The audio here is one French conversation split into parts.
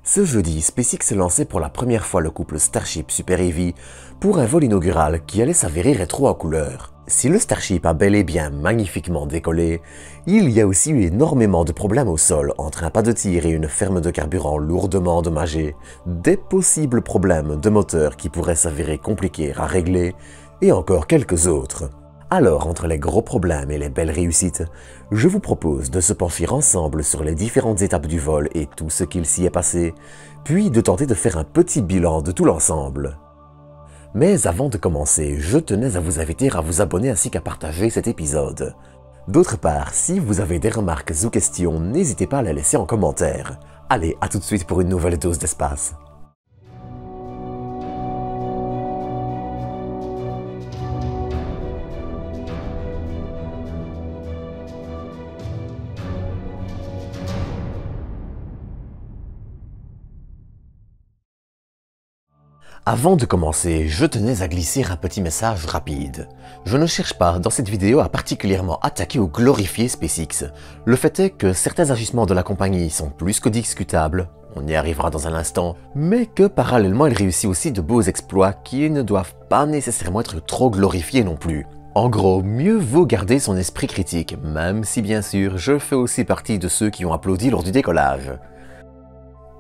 Ce jeudi, SpaceX lançait pour la première fois le couple Starship Super Heavy pour un vol inaugural qui allait s'avérer rétro en couleur. Si le Starship a bel et bien magnifiquement décollé, il y a aussi eu énormément de problèmes au sol entre un pas de tir et une ferme de carburant lourdement endommagée, des possibles problèmes de moteur qui pourraient s'avérer compliqués à régler, et encore quelques autres. Alors, entre les gros problèmes et les belles réussites, je vous propose de se pencher ensemble sur les différentes étapes du vol et tout ce qu'il s'y est passé, puis de tenter de faire un petit bilan de tout l'ensemble. Mais avant de commencer, je tenais à vous inviter à vous abonner ainsi qu'à partager cet épisode. D'autre part, si vous avez des remarques ou questions, n'hésitez pas à les laisser en commentaire. Allez, à tout de suite pour une nouvelle dose d'espace. Avant de commencer, je tenais à glisser un petit message rapide. Je ne cherche pas dans cette vidéo à particulièrement attaquer ou glorifier SpaceX. Le fait est que certains agissements de la compagnie sont plus que discutables, on y arrivera dans un instant, mais que parallèlement il réussit aussi de beaux exploits qui ne doivent pas nécessairement être trop glorifiés non plus. En gros, mieux vaut garder son esprit critique, même si bien sûr je fais aussi partie de ceux qui ont applaudi lors du décollage.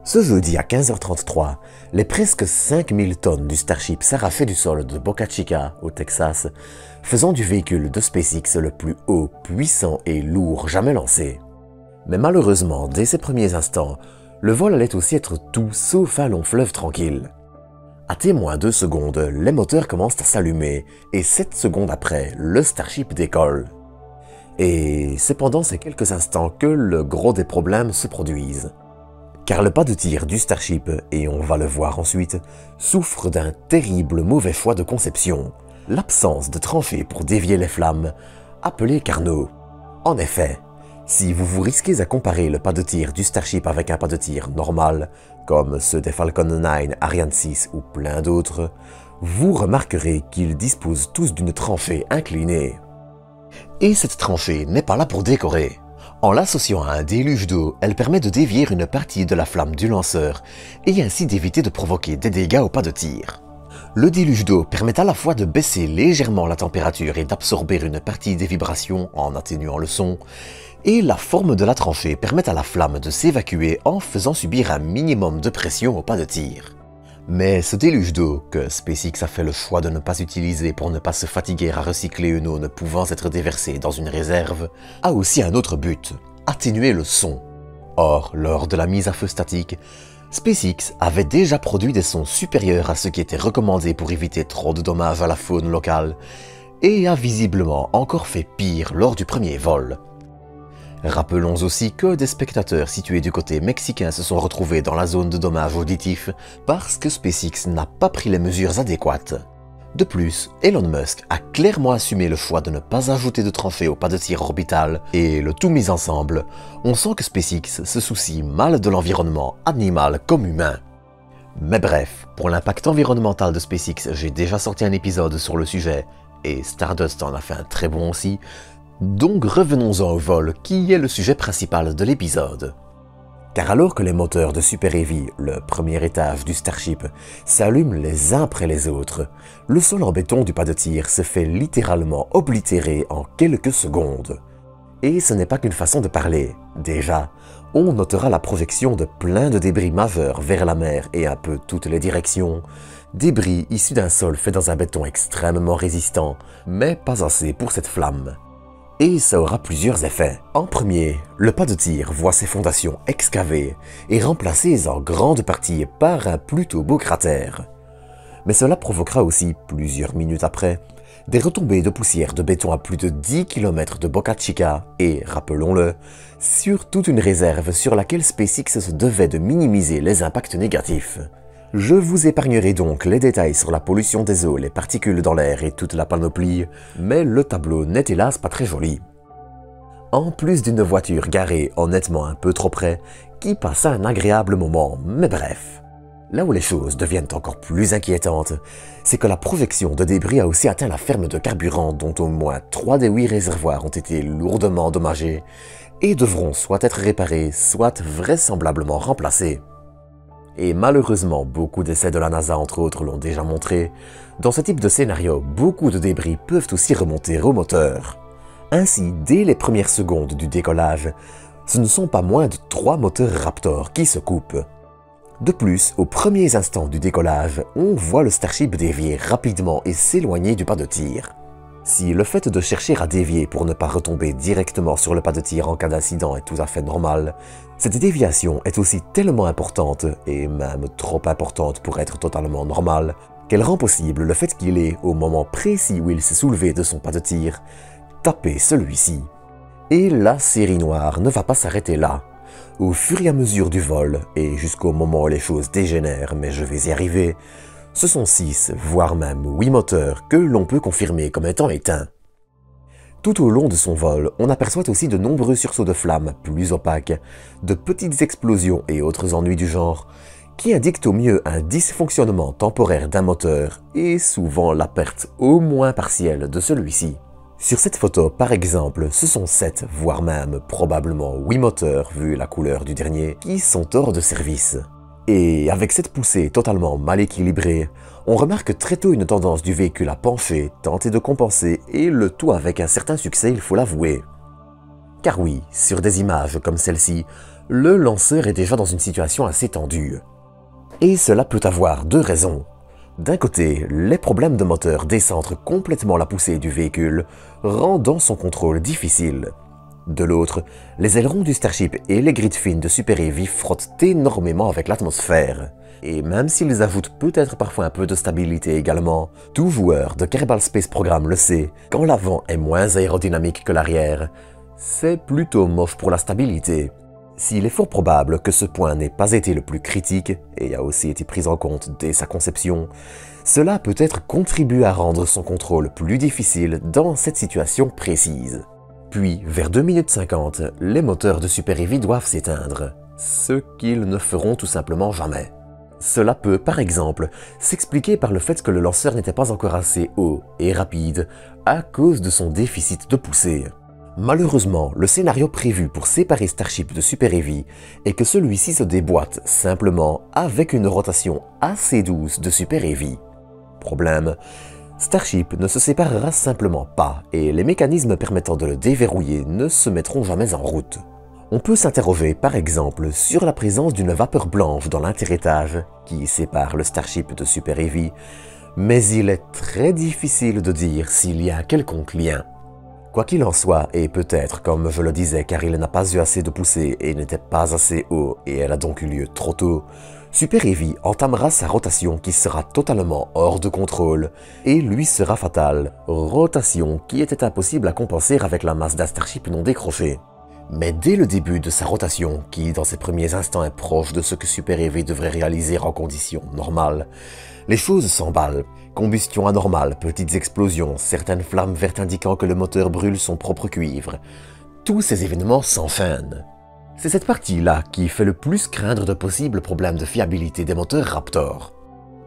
Ce jeudi à 15h33, les presque 5000 tonnes du Starship s'arrachaient du sol de Boca Chica, au Texas, faisant du véhicule de SpaceX le plus haut, puissant et lourd jamais lancé. Mais malheureusement, dès ses premiers instants, le vol allait aussi être tout sauf un long fleuve tranquille. À témoin 2 secondes, les moteurs commencent à s'allumer et 7 secondes après, le Starship décolle. Et c'est pendant ces quelques instants que le gros des problèmes se produisent. Car le pas de tir du Starship, et on va le voir ensuite, souffre d'un terrible mauvais choix de conception, l'absence de tranchée pour dévier les flammes, appelé Carnot. En effet, si vous vous risquez à comparer le pas de tir du Starship avec un pas de tir normal, comme ceux des Falcon 9, Ariane 6 ou plein d'autres, vous remarquerez qu'ils disposent tous d'une tranchée inclinée. Et cette tranchée n'est pas là pour décorer. En l'associant à un déluge d'eau, elle permet de dévier une partie de la flamme du lanceur et ainsi d'éviter de provoquer des dégâts au pas de tir. Le déluge d'eau permet à la fois de baisser légèrement la température et d'absorber une partie des vibrations en atténuant le son, et la forme de la tranchée permet à la flamme de s'évacuer en faisant subir un minimum de pression au pas de tir. Mais ce déluge d'eau, que SpaceX a fait le choix de ne pas utiliser pour ne pas se fatiguer à recycler une eau ne pouvant être déversée dans une réserve, a aussi un autre but, atténuer le son. Or, lors de la mise à feu statique, SpaceX avait déjà produit des sons supérieurs à ce qui était recommandé pour éviter trop de dommages à la faune locale, et a visiblement encore fait pire lors du premier vol. Rappelons aussi que des spectateurs situés du côté mexicain se sont retrouvés dans la zone de dommages auditifs parce que SpaceX n'a pas pris les mesures adéquates. De plus, Elon Musk a clairement assumé le choix de ne pas ajouter de tranchée au pas de tir orbital et le tout mis ensemble, on sent que SpaceX se soucie mal de l'environnement animal comme humain. Mais bref, pour l'impact environnemental de SpaceX, j'ai déjà sorti un épisode sur le sujet et Stardust en a fait un très bon aussi. Donc revenons-en au vol, qui est le sujet principal de l'épisode. Car alors que les moteurs de Super Heavy, le premier étage du Starship, s'allument les uns après les autres, le sol en béton du pas de tir se fait littéralement oblitérer en quelques secondes. Et ce n'est pas qu'une façon de parler. Déjà, on notera la projection de plein de débris majeurs vers la mer et un peu toutes les directions, débris issus d'un sol fait dans un béton extrêmement résistant, mais pas assez pour cette flamme. Et ça aura plusieurs effets. En premier, le pas de tir voit ses fondations excavées et remplacées en grande partie par un plutôt beau cratère. Mais cela provoquera aussi, plusieurs minutes après, des retombées de poussière de béton à plus de 10 km de Boca Chica et, rappelons-le, sur toute une réserve sur laquelle SpaceX se devait de minimiser les impacts négatifs. Je vous épargnerai donc les détails sur la pollution des eaux, les particules dans l'air et toute la panoplie, mais le tableau n'est hélas pas très joli. En plus d'une voiture garée honnêtement un peu trop près, qui passa un agréable moment, mais bref. Là où les choses deviennent encore plus inquiétantes, c'est que la projection de débris a aussi atteint la ferme de carburant dont au moins 3 des 8 réservoirs ont été lourdement endommagés et devront soit être réparés, soit vraisemblablement remplacés. Et malheureusement, beaucoup d'essais de la NASA entre autres l'ont déjà montré, dans ce type de scénario, beaucoup de débris peuvent aussi remonter au moteur. Ainsi, dès les premières secondes du décollage, ce ne sont pas moins de 3 moteurs Raptor qui se coupent. De plus, aux premiers instants du décollage, on voit le Starship dévier rapidement et s'éloigner du pas de tir. Si le fait de chercher à dévier pour ne pas retomber directement sur le pas de tir en cas d'incident est tout à fait normal, cette déviation est aussi tellement importante, et même trop importante pour être totalement normale, qu'elle rend possible le fait qu'il ait, au moment précis où il s'est soulevé de son pas de tir, tapé celui-ci. Et la série noire ne va pas s'arrêter là. Au fur et à mesure du vol, et jusqu'au moment où les choses dégénèrent, mais je vais y arriver, ce sont 6, voire même 8 moteurs que l'on peut confirmer comme étant éteints. Tout au long de son vol, on aperçoit aussi de nombreux sursauts de flammes plus opaques, de petites explosions et autres ennuis du genre, qui indiquent au mieux un dysfonctionnement temporaire d'un moteur et souvent la perte au moins partielle de celui-ci. Sur cette photo, par exemple, ce sont 7, voire même probablement 8 moteurs, vu la couleur du dernier, qui sont hors de service. Et avec cette poussée totalement mal équilibrée, on remarque très tôt une tendance du véhicule à pencher, tenter de compenser, et le tout avec un certain succès, il faut l'avouer. Car oui, sur des images comme celle-ci, le lanceur est déjà dans une situation assez tendue. Et cela peut avoir 2 raisons. D'un côté, les problèmes de moteur décentrent complètement la poussée du véhicule, rendant son contrôle difficile. De l'autre, les ailerons du Starship et les grids fines de Super Heavy frottent énormément avec l'atmosphère. Et même s'ils ajoutent peut-être parfois un peu de stabilité également, tout joueur de Kerbal Space Program le sait, quand l'avant est moins aérodynamique que l'arrière, c'est plutôt moche pour la stabilité. S'il est fort probable que ce point n'ait pas été le plus critique, et a aussi été pris en compte dès sa conception, cela peut être contribué à rendre son contrôle plus difficile dans cette situation précise. Puis, vers 2 minutes 50, les moteurs de Super Heavy doivent s'éteindre, ce qu'ils ne feront tout simplement jamais. Cela peut, par exemple, s'expliquer par le fait que le lanceur n'était pas encore assez haut et rapide à cause de son déficit de poussée. Malheureusement, le scénario prévu pour séparer Starship de Super Heavy est que celui-ci se déboîte simplement avec une rotation assez douce de Super Heavy. Problème, Starship ne se séparera simplement pas et les mécanismes permettant de le déverrouiller ne se mettront jamais en route. On peut s'interroger par exemple sur la présence d'une vapeur blanche dans l'interétage qui sépare le Starship de Super Heavy, mais il est très difficile de dire s'il y a un quelconque lien. Quoi qu'il en soit, et peut-être comme je le disais car il n'a pas eu assez de poussée et n'était pas assez haut et elle a donc eu lieu trop tôt, Super Heavy entamera sa rotation qui sera totalement hors de contrôle et lui sera fatale, rotation qui était impossible à compenser avec la masse d'un Starship non décroché. Mais dès le début de sa rotation, qui dans ses premiers instants est proche de ce que Super Heavy devrait réaliser en conditions normales, les choses s'emballent. Combustion anormale, petites explosions, certaines flammes vertes indiquant que le moteur brûle son propre cuivre. Tous ces événements s'enchaînent. C'est cette partie-là qui fait le plus craindre de possibles problèmes de fiabilité des moteurs Raptor.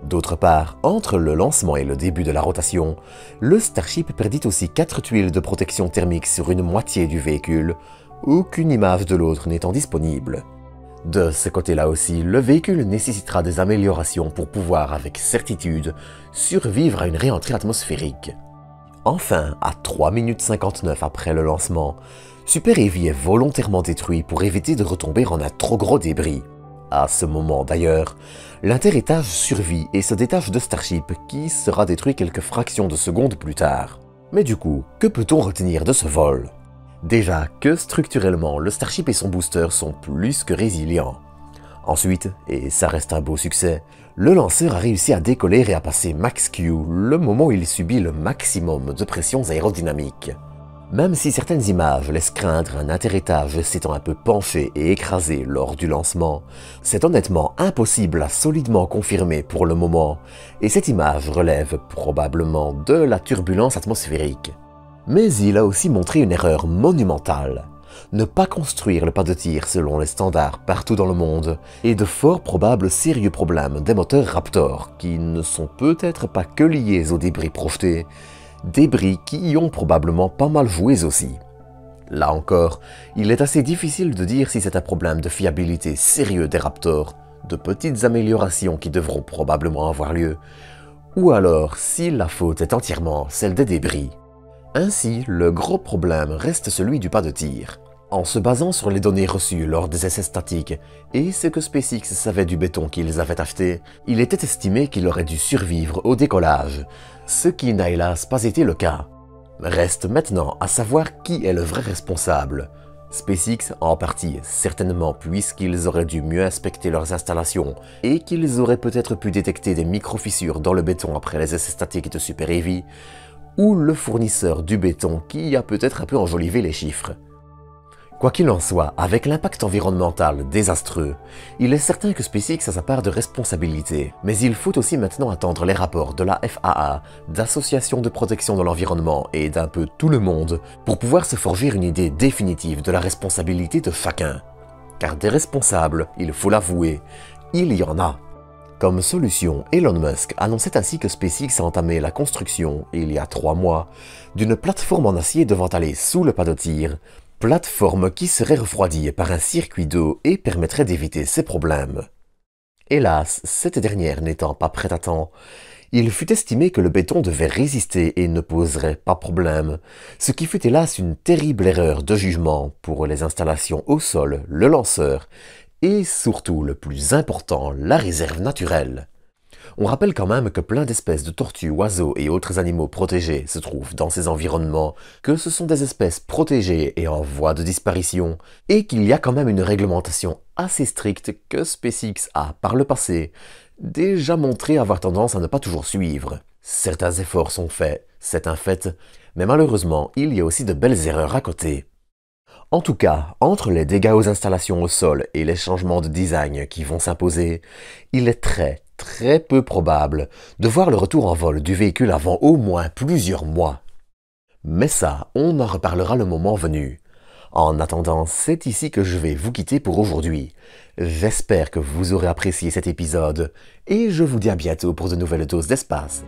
D'autre part, entre le lancement et le début de la rotation, le Starship perdit aussi 4 tuiles de protection thermique sur une moitié du véhicule, aucune image de l'autre n'étant disponible. De ce côté-là aussi, le véhicule nécessitera des améliorations pour pouvoir, avec certitude, survivre à une réentrée atmosphérique. Enfin, à 3 minutes 59 après le lancement, Super Heavy est volontairement détruit pour éviter de retomber en un trop gros débris. À ce moment d'ailleurs, l'interétage survit et se détache de Starship qui sera détruit quelques fractions de secondes plus tard. Mais du coup, que peut-on retenir de ce vol ? Déjà que structurellement, le Starship et son booster sont plus que résilients. Ensuite, et ça reste un beau succès, le lanceur a réussi à décoller et à passer Max Q le moment où il subit le maximum de pressions aérodynamiques. Même si certaines images laissent craindre un atterrissage s'étant un peu penché et écrasé lors du lancement, c'est honnêtement impossible à solidement confirmer pour le moment, et cette image relève probablement de la turbulence atmosphérique. Mais il a aussi montré une erreur monumentale. Ne pas construire le pas de tir selon les standards partout dans le monde et de fort probables sérieux problèmes des moteurs Raptor qui ne sont peut-être pas que liés aux débris projetés, débris qui y ont probablement pas mal joué aussi. Là encore, il est assez difficile de dire si c'est un problème de fiabilité sérieux des Raptor, de petites améliorations qui devront probablement avoir lieu, ou alors si la faute est entièrement celle des débris. Ainsi, le gros problème reste celui du pas de tir. En se basant sur les données reçues lors des essais statiques et ce que SpaceX savait du béton qu'ils avaient acheté, il était estimé qu'il aurait dû survivre au décollage, ce qui n'a hélas pas été le cas. Reste maintenant à savoir qui est le vrai responsable. SpaceX en partie, certainement, puisqu'ils auraient dû mieux inspecter leurs installations et qu'ils auraient peut-être pu détecter des micro-fissures dans le béton après les essais statiques de Super Heavy, ou le fournisseur du béton qui a peut-être un peu enjolivé les chiffres. Quoi qu'il en soit, avec l'impact environnemental désastreux, il est certain que SpaceX a sa part de responsabilité, mais il faut aussi maintenant attendre les rapports de la FAA, d'associations de protection de l'environnement et d'un peu tout le monde pour pouvoir se forger une idée définitive de la responsabilité de chacun. Car des responsables, il faut l'avouer, il y en a. Comme solution, Elon Musk annonçait ainsi que SpaceX a entamé la construction, il y a 3 mois, d'une plateforme en acier devant aller sous le pas de tir, plateforme qui serait refroidie par un circuit d'eau et permettrait d'éviter ces problèmes. Hélas, cette dernière n'étant pas prête à temps, il fut estimé que le béton devait résister et ne poserait pas problème, ce qui fut hélas une terrible erreur de jugement pour les installations au sol, le lanceur, et surtout le plus important, la réserve naturelle. On rappelle quand même que plein d'espèces de tortues, oiseaux et autres animaux protégés se trouvent dans ces environnements, que ce sont des espèces protégées et en voie de disparition, et qu'il y a quand même une réglementation assez stricte que SpaceX a, par le passé, déjà montré avoir tendance à ne pas toujours suivre. Certains efforts sont faits, c'est un fait, mais malheureusement, il y a aussi de belles erreurs à côté. En tout cas, entre les dégâts aux installations au sol et les changements de design qui vont s'imposer, il est très peu probable de voir le retour en vol du véhicule avant au moins plusieurs mois. Mais ça, on en reparlera le moment venu. En attendant, c'est ici que je vais vous quitter pour aujourd'hui. J'espère que vous aurez apprécié cet épisode et je vous dis à bientôt pour de nouvelles doses d'espace.